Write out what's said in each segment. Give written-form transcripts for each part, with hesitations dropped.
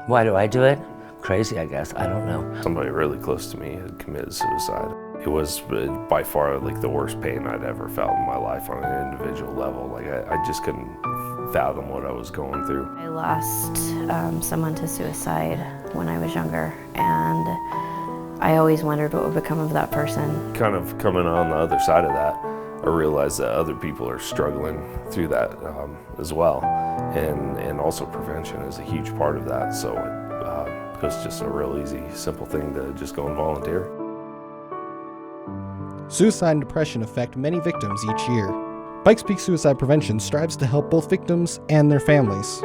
Why do I do it? Crazy, I guess. I don't know. Somebody really close to me had committed suicide. It was by far like the worst pain I'd ever felt in my life on an individual level. Like I just couldn't fathom what I was going through. I lost someone to suicide when I was younger, and I always wondered what would become of that person. Kind of coming on the other side of that, I realized that other people are struggling through that as well. And also prevention is a huge part of that. So it was just a real easy, simple thing to just go and volunteer. Suicide and depression affect many victims each year. Pikes Peak Suicide Prevention strives to help both victims and their families.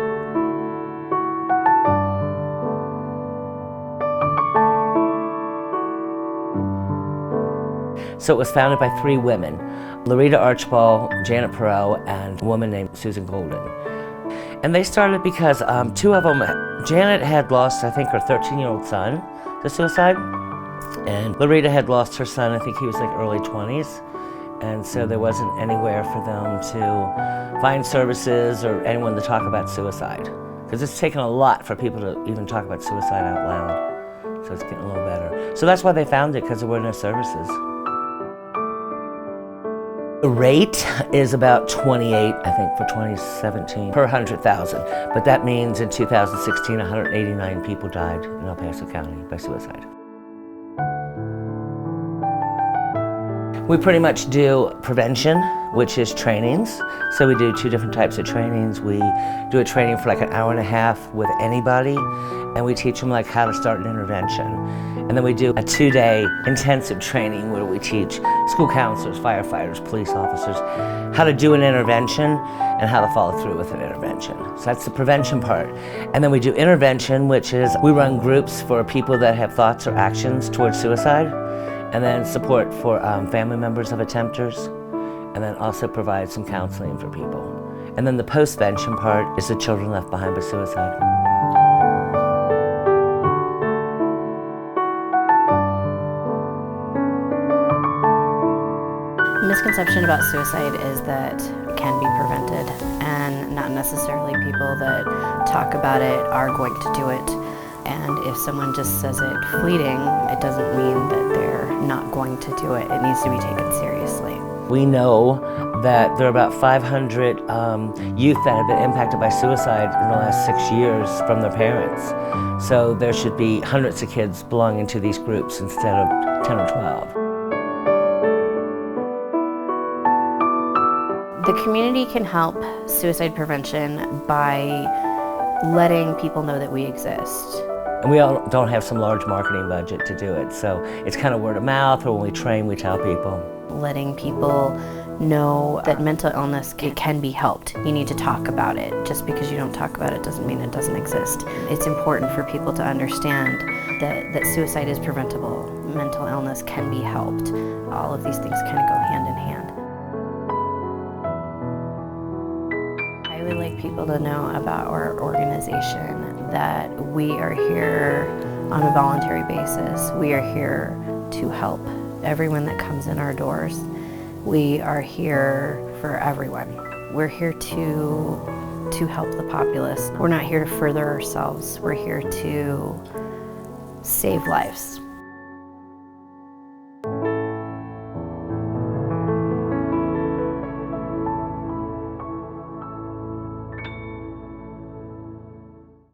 So it was founded by 3 women, Loretta Archibald, Janet Perot, and a woman named Susan Golden. And they started because 2 of them, Janet had lost, I think, her 13-year-old son to suicide. And Loretta had lost her son, I think he was like early 20s. And so there wasn't anywhere for them to find services or anyone to talk about suicide. Because it's taken a lot for people to even talk about suicide out loud. So it's getting a little better. So that's why they found it, because there were no services. The rate is about 28, I think, for 2017 per 100,000. But that means in 2016, 189 people died in El Paso County by suicide. We pretty much do prevention, which is trainings. So we do 2 different types of trainings. We do a training for like an hour and a half with anybody, and we teach them like how to start an intervention. And then we do a 2-day intensive training where we teach school counselors, firefighters, police officers how to do an intervention and how to follow through with an intervention. So that's the prevention part. And then we do intervention, which is we run groups for people that have thoughts or actions towards suicide, and then support for family members of attempters, and then also provide some counseling for people. And then the postvention part is the children left behind by suicide. The misconception about suicide is that it can be prevented, and not necessarily people that talk about it are going to do it. And if someone just says it fleeting, it doesn't mean that they're not going to do it. It needs to be taken seriously. We know that there are about 500 youth that have been impacted by suicide in the last 6 years from their parents. So there should be hundreds of kids belonging to these groups instead of 10 or 12. The community can help suicide prevention by letting people know that we exist. And we all don't have some large marketing budget to do it, so it's kind of word of mouth, or when we train, we tell people. Letting people know that mental illness can be helped. You need to talk about it. Just because you don't talk about it doesn't mean it doesn't exist. It's important for people to understand that suicide is preventable. Mental illness can be helped. All of these things kind of go hand in hand. I would like people to know about our organization, that we are here on a voluntary basis. We are here to help everyone that comes in our doors. We are here for everyone. We're here to help the populace. We're not here to further ourselves. We're here to save lives.